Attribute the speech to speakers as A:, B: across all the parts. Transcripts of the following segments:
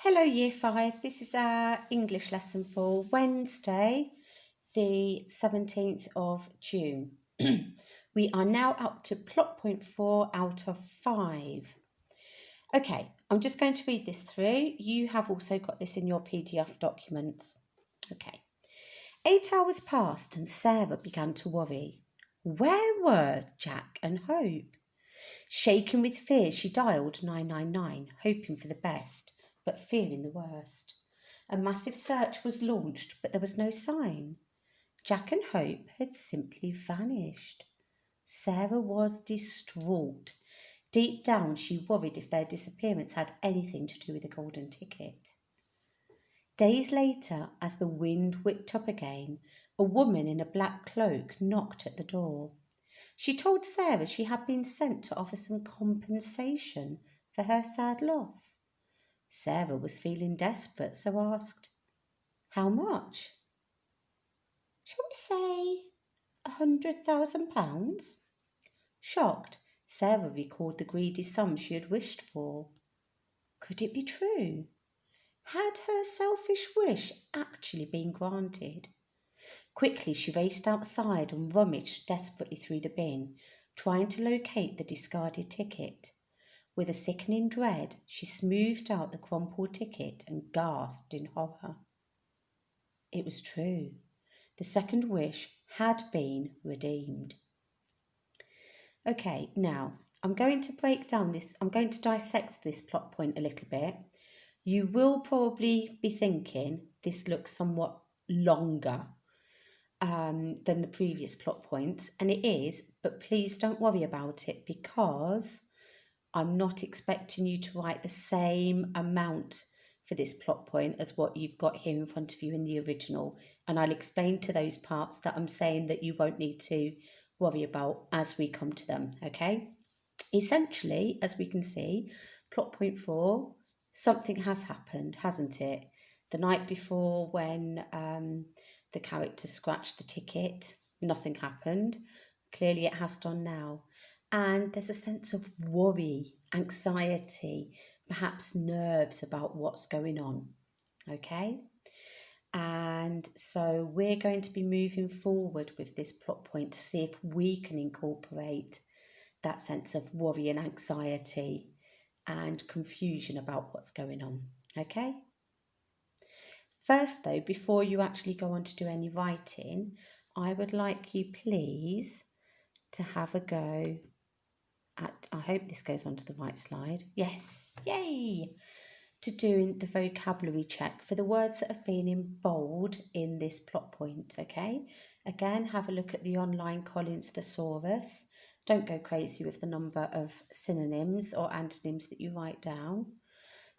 A: Hello, Year 5. This is our English lesson for Wednesday, the 17th of June. We are now up to plot point 4 out of 5. Okay, I'm just going to read this through. You have also got this in your PDF documents. Okay. 8 hours passed and Sarah began to worry. Where were Jack and Hope? Shaken with fear, she dialed 999, hoping for the best, but fearing the worst. A massive search was launched, but there was no sign. Jack and Hope had simply vanished. Sarah was distraught. Deep down, she worried if their disappearance had anything to do with the golden ticket. Days later, as the wind whipped up again, a woman in a black cloak knocked at the door. She told Sarah she had been sent to offer some compensation for her sad loss. Sarah was feeling desperate, so asked, "How much?" "Shall we say £100,000? Shocked, Sarah recalled the greedy sum she had wished for. Could it be true? Had her selfish wish actually been granted? Quickly she raced outside and rummaged desperately through the bin, trying to locate the discarded ticket. With a sickening dread, she smoothed out the crumpled ticket and gasped in horror. It was true. The second wish had been redeemed. Okay, now I'm going to dissect this plot point a little bit. You will probably be thinking this looks somewhat longer than the previous plot points, and it is, but please don't worry about it because I'm not expecting you to write the same amount for this plot point as what you've got here in front of you in the original, and I'll explain to those parts that I'm saying that you won't need to worry about as we come to them, okay? Essentially, as we can see, plot point 4, something has happened, hasn't it? The night before when the character scratched the ticket, nothing happened. Clearly it has done now. And there's a sense of worry, anxiety, perhaps nerves about what's going on, okay? And so we're going to be moving forward with this plot point to see if we can incorporate that sense of worry and anxiety and confusion about what's going on, okay? First though, before you actually go on to do any writing, I would like you please to have a go at, I hope this goes onto the right slide, yes, yay, to doing the vocabulary check for the words that have been in bold in this plot point, okay? Again, have a look at the online Collins Thesaurus. Don't go crazy with the number of synonyms or antonyms that you write down.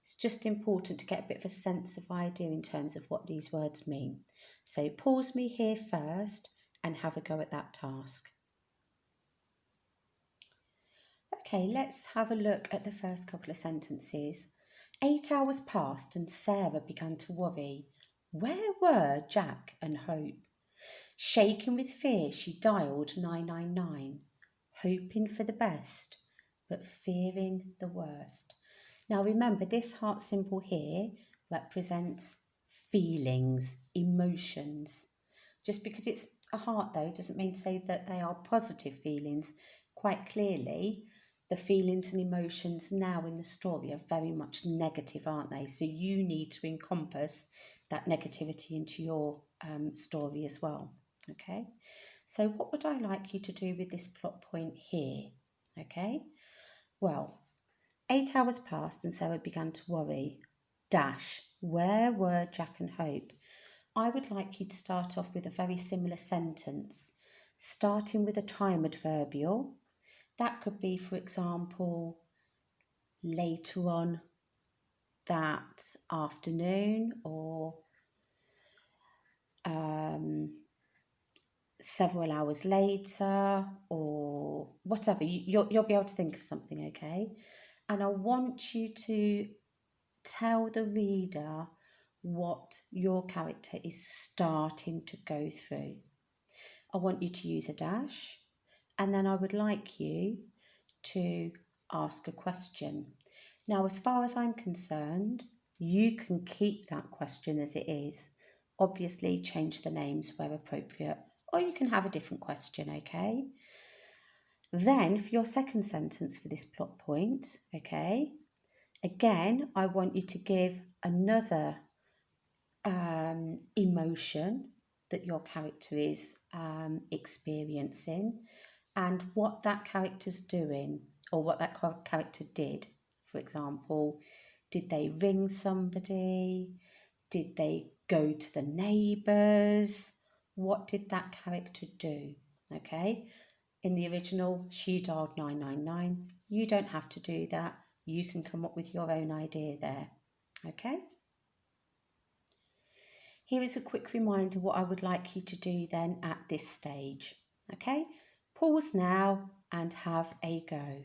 A: It's just important to get a bit of a sense of idea in terms of what these words mean. So pause me here first and have a go at that task. Okay, let's have a look at the first couple of sentences. 8 hours passed and Sarah began to worry. Where were Jack and Hope? Shaken with fear, she dialed 999, hoping for the best, but fearing the worst. Now remember, this heart symbol here represents feelings, emotions. Just because it's a heart, though, doesn't mean to say that they are positive feelings. Quite clearly, the feelings and emotions now in the story are very much negative, aren't they? So you need to encompass that negativity into your story as well. Okay, so what would I like you to do with this plot point here? Okay, well, 8 hours passed and Sarah began to worry. Dash, where were Jack and Hope? I would like you to start off with a very similar sentence, starting with a time adverbial. That could be, for example, later on that afternoon, or several hours later, or whatever. You'll be able to think of something, okay? And I want you to tell the reader what your character is starting to go through. I want you to use a dash, and then I would like you to ask a question. Now, as far as I'm concerned, You can keep that question as it is. Obviously, change the names where appropriate, or you can have a different question, okay? Then, for your second sentence for this plot point, okay, again, I want you to give another emotion that your character is experiencing and what that character's doing or what that character did. For example, did they ring somebody? Did they go to the neighbours? What did that character do? Okay, in the original, she dialed 999. You don't have to do that. You can come up with your own idea there. Okay. Here is a quick reminder what I would like you to do then at this stage. Okay, pause now and have a go.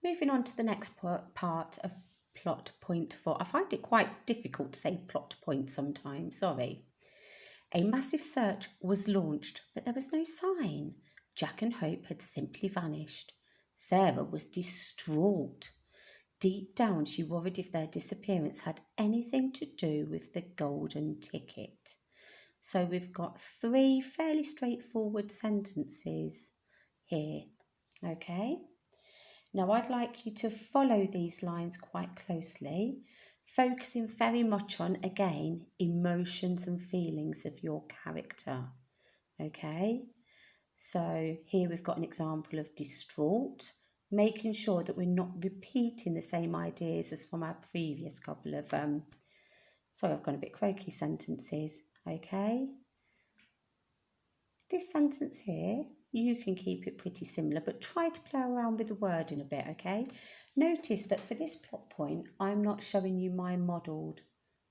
A: Moving on to the next part of plot point 4. I find it quite difficult to say plot point sometimes, sorry. A massive search was launched, but there was no sign. Jack and Hope had simply vanished. Sarah was distraught. Deep down, she worried if their disappearance had anything to do with the golden ticket. So we've got 3 fairly straightforward sentences here, okay? Now I'd like you to follow these lines quite closely, focusing very much on, again, emotions and feelings of your character, okay? So here we've got an example of distraught, making sure that we're not repeating the same ideas as from our previous couple of, sorry, I've gone a bit croaky sentences, okay? This sentence here, you can keep it pretty similar, but try to play around with the wording a bit, okay? Notice that for this plot point, I'm not showing you my modelled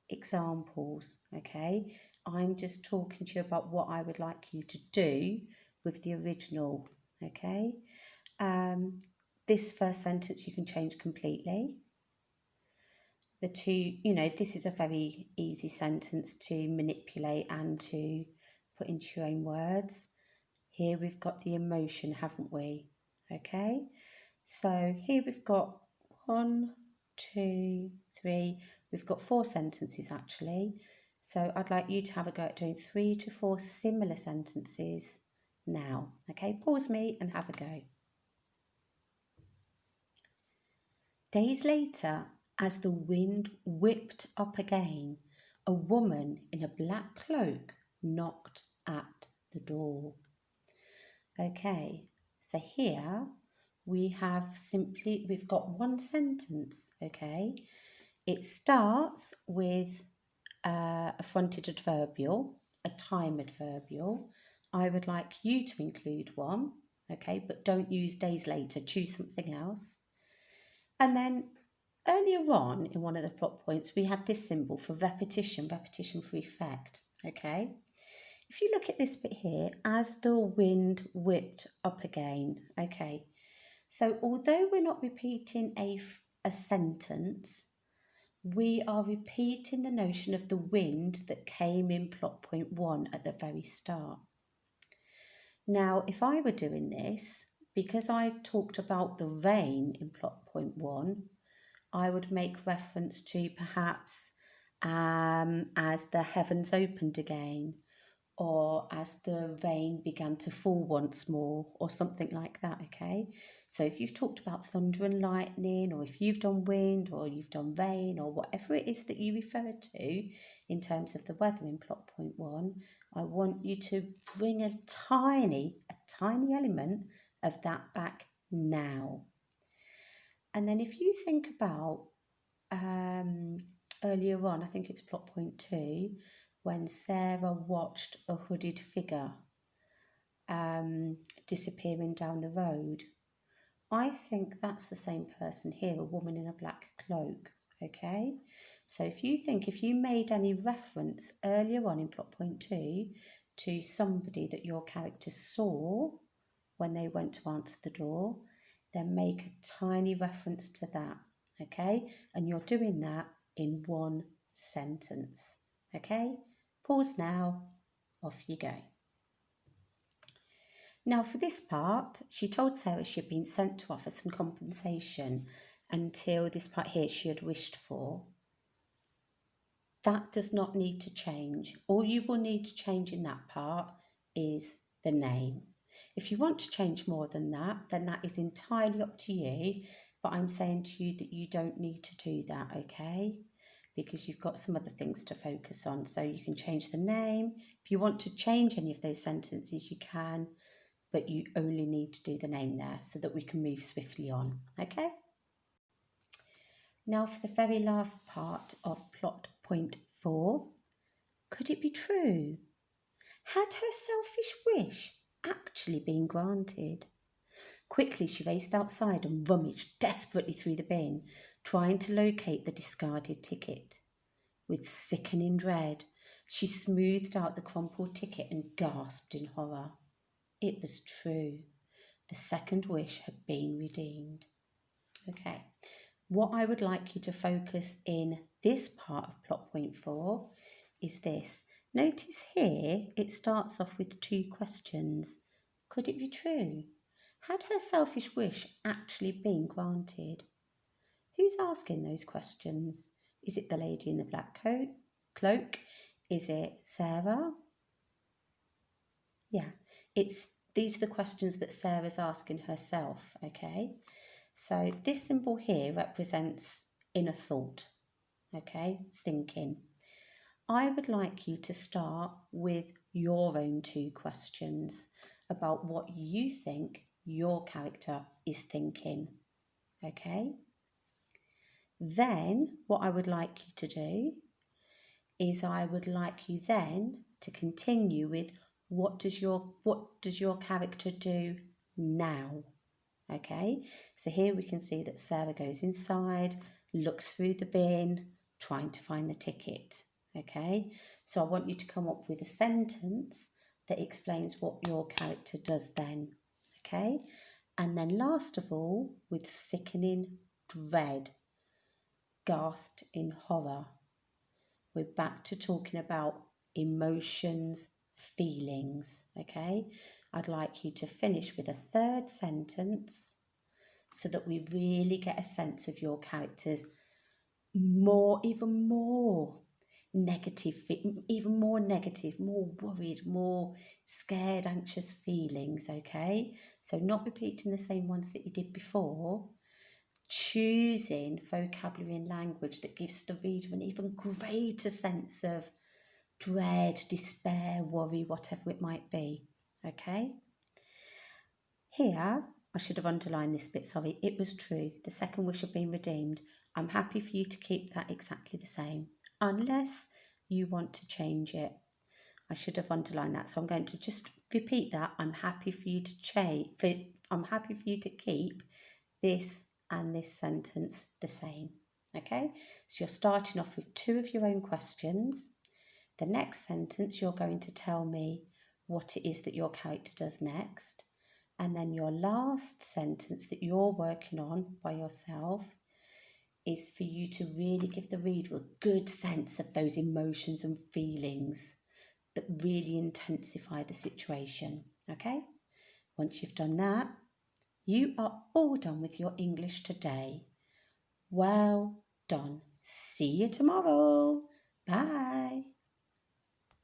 A: examples, okay? I'm just talking to you about what I would like you to do with the original, okay? This first sentence you can change completely. The two, this is a very easy sentence to manipulate and to put into your own words. Here we've got the emotion, haven't we? Okay, so here we've got 1, 2, 3, we've got 4 sentences actually. So I'd like you to have a go at doing 3 to 4 similar sentences now. Okay, pause me and have a go. Days later, as the wind whipped up again, a woman in a black cloak knocked at the door. Okay, so here we've got one sentence, okay? It starts with a fronted adverbial, a time adverbial. I would like you to include one, okay, but don't use days later, choose something else. And then earlier on in one of the plot points, we had this symbol for repetition for effect, okay? If you look at this bit here, as the wind whipped up again, okay? So although we're not repeating a sentence, we are repeating the notion of the wind that came in plot point 1 at the very start. Now, if I were doing this, because I talked about the rain in plot point 1, I would make reference to perhaps as the heavens opened again, or as the rain began to fall once more, or something like that, okay? So if you've talked about thunder and lightning, or if you've done wind, or you've done rain, or whatever it is that you refer to in terms of the weather in plot point 1, I want you to bring a tiny element of that back now. And then if you think about earlier on, I think it's plot point 2, when Sarah watched a hooded figure disappearing down the road. I think that's the same person here, a woman in a black cloak, okay? So if you made any reference earlier on in plot point 2 to somebody that your character saw when they went to answer the door, then make a tiny reference to that, okay? And you're doing that in one sentence, okay? Pause now, off you go. Now for this part, she told Sarah she had been sent to offer some compensation. until this part here she had wished for. That does not need to change. All you will need to change in that part is the name. If you want to change more than that, then that is entirely up to you. But I'm saying to you that you don't need to do that, okay? Because you've got some other things to focus on. So you can change the name. If you want to change any of those sentences, you can, but you only need to do the name there so that we can move swiftly on, okay? Now for the very last part of plot point 4. Could it be true? Had her selfish wish actually been granted? Quickly she raced outside and rummaged desperately through the bin, trying to locate the discarded ticket. With sickening dread, she smoothed out the crumpled ticket and gasped in horror. It was true. The second wish had been redeemed. Okay, what I would like you to focus in this part of plot point 4 is this. Notice here it starts off with 2 questions. Could it be true? Had her selfish wish actually been granted? Who's asking those questions? Is it the lady in the black cloak? Is it Sarah? Yeah, these are the questions that Sarah's asking herself, okay? So this symbol here represents inner thought, okay, thinking. I would like you to start with your own 2 questions about what you think your character is thinking, okay? Then what I would like you to do is I would like you then to continue with what does your character do now? Okay, so here we can see that Sarah goes inside, looks through the bin, trying to find the ticket. Okay, so I want you to come up with a sentence that explains what your character does then. Okay, and then last of all, with sickening dread, gasped in horror. We're back to talking about emotions, feelings. Okay, I'd like you to finish with a 3rd sentence so that we really get a sense of your character's even more negative, more worried, more scared, anxious feelings, okay? So not repeating the same ones that you did before, choosing vocabulary and language that gives the reader an even greater sense of dread, despair, worry, whatever it might be, okay? Here, I should have underlined this bit, sorry. It was true. The second wish had been redeemed. I'm happy for you to keep that exactly the same, unless you want to change it. I should have underlined that, so I'm going to just repeat that. I'm happy for you to I'm happy for you to keep this and this sentence the same. Okay, so you're starting off with 2 of your own questions. The next sentence, you're going to tell me what it is that your character does next. And then your last sentence that you're working on by yourself is for you to really give the reader a good sense of those emotions and feelings that really intensify the situation. Okay? Once you've done that, you are all done with your English today. Well done. See you tomorrow. Bye.